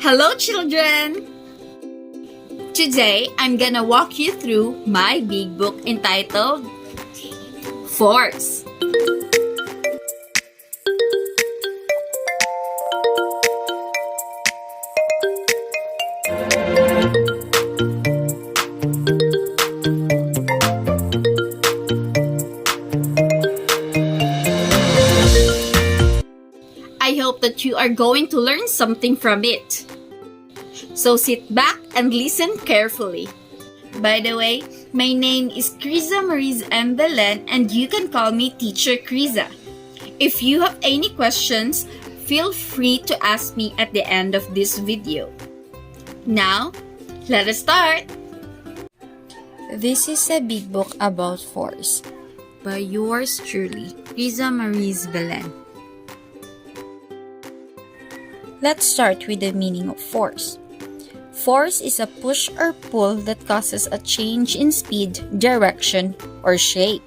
Hello, children! Today, I'm gonna walk you through my big book entitled Force. I hope that you are going to learn something from it. So sit back and listen carefully. By the way, my name is Criza Marie M. Belen and you can call me Teacher Criza. If you have any questions, feel free to ask me at the end of this video. Now, let us start! This is a big book about force by yours truly, Criza Marie Belen. Let's start with the meaning of force. Force is a push or pull that causes a change in speed, direction, or shape.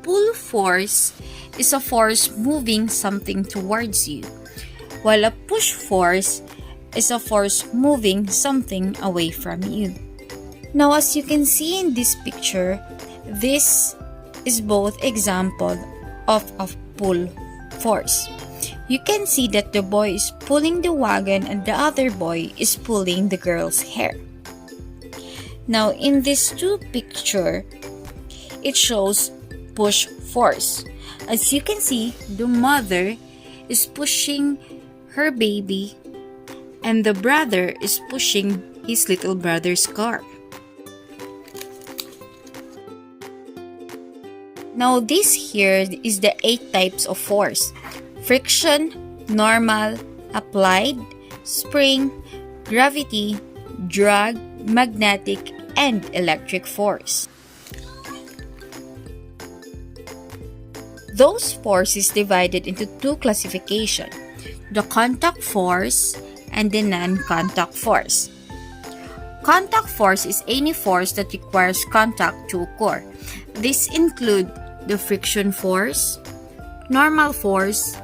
Pull force is a force moving something towards you, while a push force is a force moving something away from you. Now, as you can see in this picture, this is both example of a pull force. You can see that the boy is pulling the wagon and the other boy is pulling the girl's hair. Now, in this two picture, it shows push force. As you can see, the mother is pushing her baby and the brother is pushing his little brother's car. Now, this here is the 8 types of force: friction, normal, applied, spring, gravity, drag, magnetic, and electric force. Those forces divided into 2 classifications: the contact force and the non-contact force. Contact force is any force that requires contact to occur. This includes the friction force, normal force,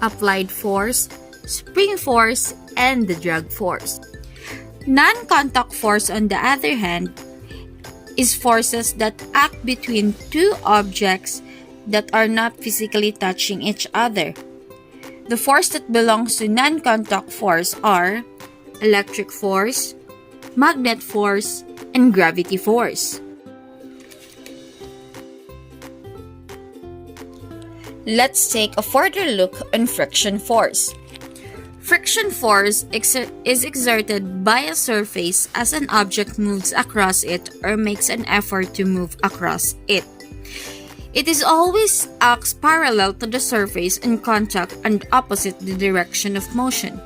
applied force, spring force, and the drag force. Non-contact force, on the other hand, is forces that act between 2 objects that are not physically touching each other. The force that belongs to non-contact force are electric force, magnet force, and gravity force. Let's take a further look on friction force. Friction force is exerted by a surface as an object moves across it or makes an effort to move across it. It is always acts parallel to the surface in contact and opposite the direction of motion.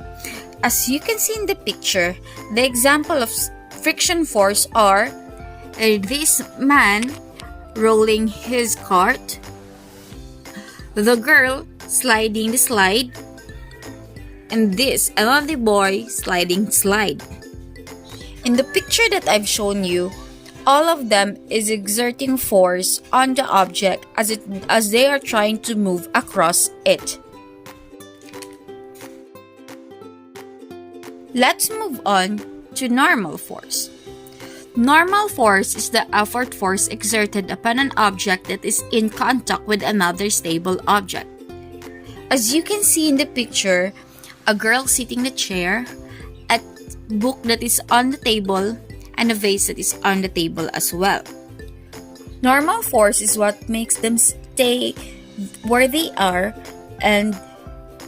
As you can see in the picture, the example of friction force are this man rolling his cart, the girl sliding the slide, and this another boy sliding slide. In the picture that I've shown you, all of them is exerting force on the object as they are trying to move across it. Let's move on to normal force. Normal force is the effort force exerted upon an object that is in contact with another stable object. As you can see in the picture, a girl sitting in a chair, a book that is on the table, and a vase that is on the table as well. Normal force is what makes them stay where they are and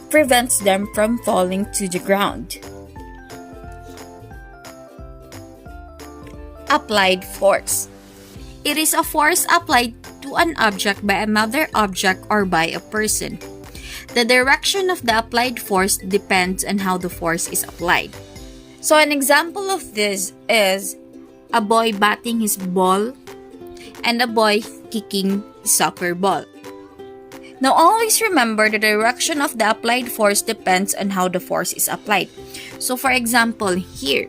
prevents them from falling to the ground. Applied force. It is a force applied to an object by another object or by a person. The direction of the applied force depends on how the force is applied. So an example of this is a boy batting his ball and a boy kicking his soccer ball. Now always remember the direction of the applied force depends on how the force is applied. So for example here,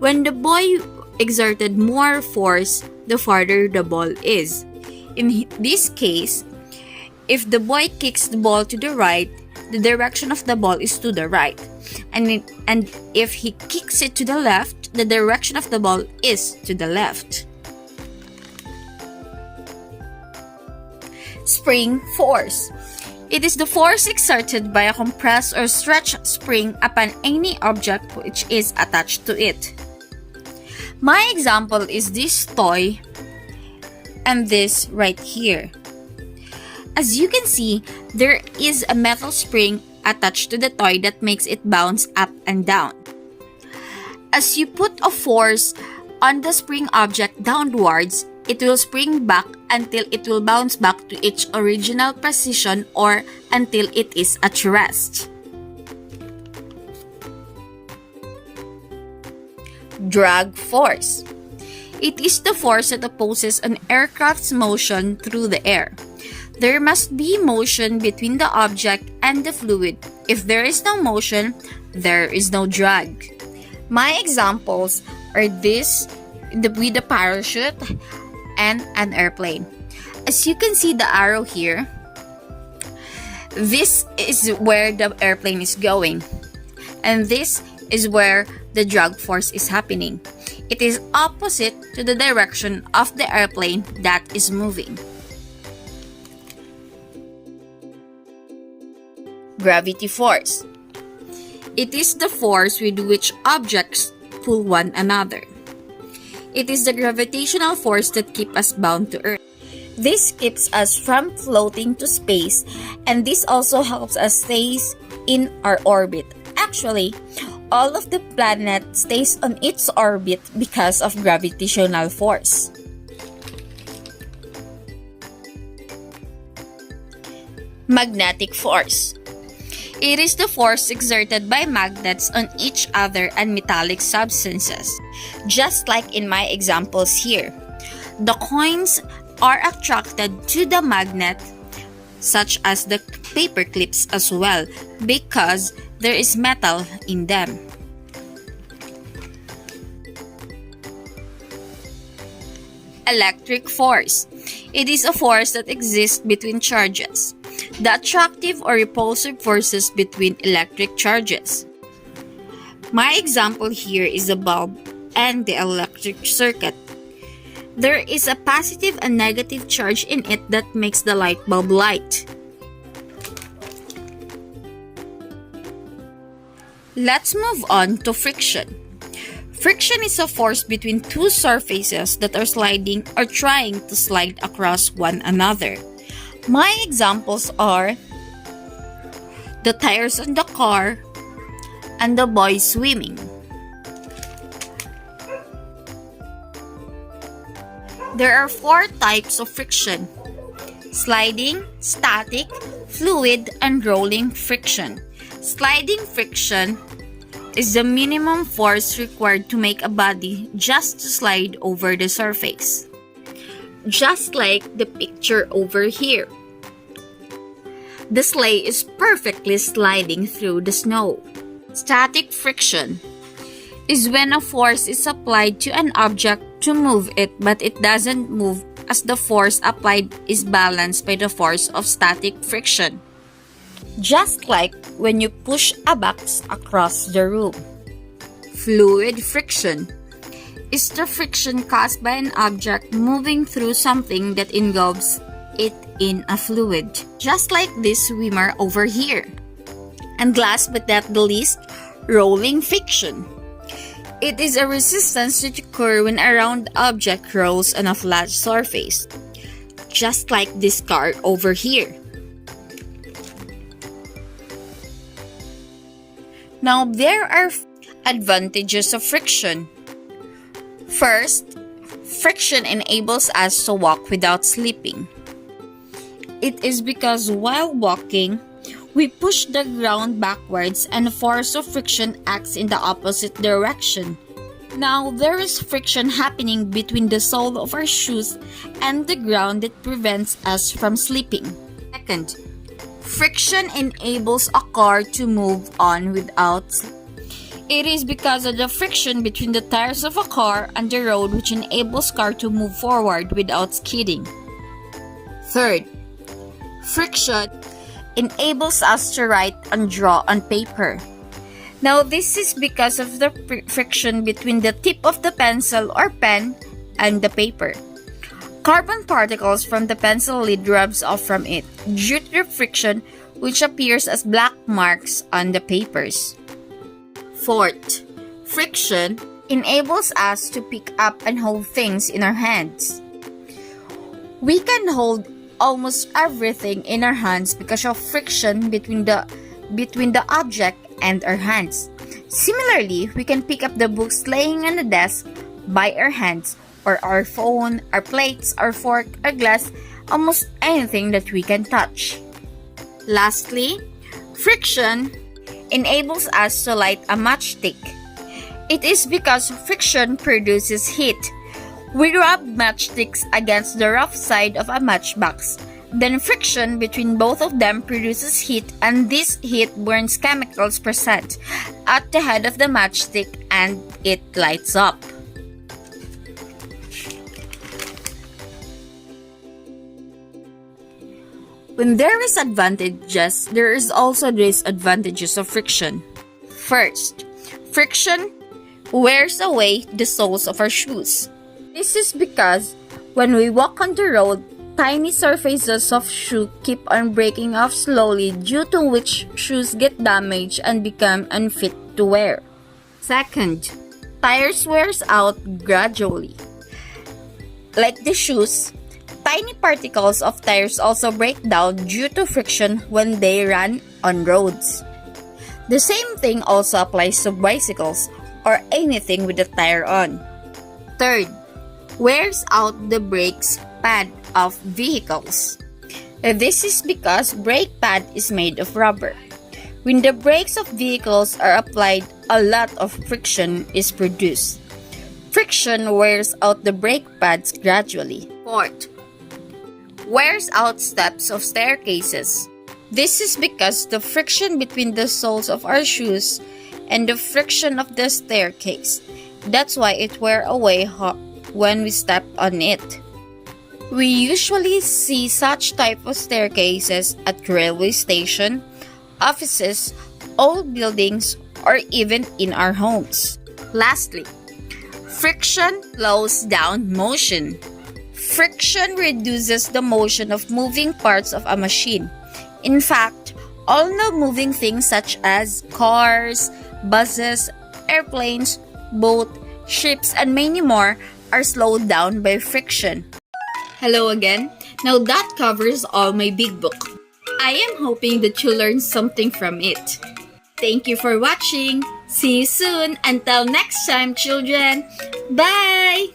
when the boy exerted more force, the farther the ball is. In this case, If the boy kicks the ball to the right, the direction of the ball is to the right. And if he kicks it to the left, the direction of the ball is to the left. Spring force. It is the force exerted by a compressed or stretched spring upon any object which is attached to it. My example is this toy and this right here. As you can see, there is a metal spring attached to the toy that makes it bounce up and down. As you put a force on the spring object downwards, it will spring back until it will bounce back to its original position or until it is at rest. Drag force. It is the force that opposes an aircraft's motion through the air. There must be motion between the object and the fluid. If there is no motion, there is no drag. My examples are this with the parachute and an airplane. As you can see the arrow here, this is where the airplane is going, and this is where the drag force is happening. It is opposite to the direction of the airplane that is moving. Gravity force. It is the force with which objects pull one another. It is the gravitational force that keeps us bound to Earth. This keeps us from floating to space, and this also helps us stay in our orbit. Actually, all of the planet stays on its orbit because of gravitational force. Magnetic force. It is the force exerted by magnets on each other and metallic substances, just like in my examples here. The coins are attracted to the magnet, such as the paper clips as well, because there is metal in them. Electric force. It is a force that exists between charges. The attractive or repulsive forces between electric charges. My example here is the bulb and the electric circuit. There is a positive and negative charge in it that makes the light bulb light. Let's move on to friction. Friction is a force between two surfaces that are sliding or trying to slide across one another. My examples are the tires on the car and the boy swimming. There are 4 types of friction: sliding, static, fluid, and rolling friction. Sliding friction is the minimum force required to make a body just to slide over the surface. Just like the picture over here. The sleigh is perfectly sliding through the snow. Static friction is when a force is applied to an object to move it, but it doesn't move as the force applied is balanced by the force of static friction. Just like when you push a box across the room. Fluid friction is the friction caused by an object moving through something that engulfs it in a fluid, just like this swimmer over here. And last but not the least, rolling friction. It is a resistance that occurs when a round object rolls on a flat surface, just like this car over here. Now, there are advantages of friction. First, friction enables us to walk without slipping. It is because while walking, we push the ground backwards and the force of friction acts in the opposite direction. Now, there is friction happening between the sole of our shoes and the ground that prevents us from slipping. Second, friction enables a car to move on without slipping. It is because of the friction between the tires of a car and the road which enables car to move forward without skidding. Third, Friction enables us to write and draw on paper. Now, this is because of the friction between the tip of the pencil or pen and the paper. Carbon particles from the pencil lid rubs off from it due to the friction, which appears as black marks on the papers. Fourth, friction enables us to pick up and hold things in our hands. We can hold almost everything in our hands because of friction between the object and our hands. Similarly, we can pick up the books laying on the desk by our hands, or our phone, our plates, our fork, our glass, almost anything that we can touch. Lastly, friction enables us to light a matchstick. It is because friction produces heat. We rub matchsticks against the rough side of a matchbox. Then friction between both of them produces heat, and this heat burns chemicals present at the head of the matchstick and it lights up. When there is advantages, there is also disadvantages of friction. First, friction wears away the soles of our shoes. This is because when we walk on the road, tiny surfaces of shoe keep on breaking off slowly, due to which shoes get damaged and become unfit to wear. Second, tires wears out gradually. Like the shoes, tiny particles of tires also break down due to friction when they run on roads. The same thing also applies to bicycles or anything with a tire on. Third, wears out the brakes pad of vehicles. This is because brake pad is made of rubber. When the brakes of vehicles are applied, a lot of friction is produced. Friction wears out the brake pads gradually. Fourth, wears out steps of staircases. This is because the friction between the soles of our shoes and the friction of the staircase. That's why it wears away when we step on it. We usually see such type of staircases at railway station, offices, old buildings, or even in our homes. Lastly, friction slows down motion. Friction reduces the motion of moving parts of a machine. In fact, all non-moving things such as cars, buses, airplanes, boats, ships, and many more are slowed down by friction. Hello again. Now that covers all my big book. I am hoping that you learned something from it. Thank you for watching. See you soon. Until next time, children. Bye!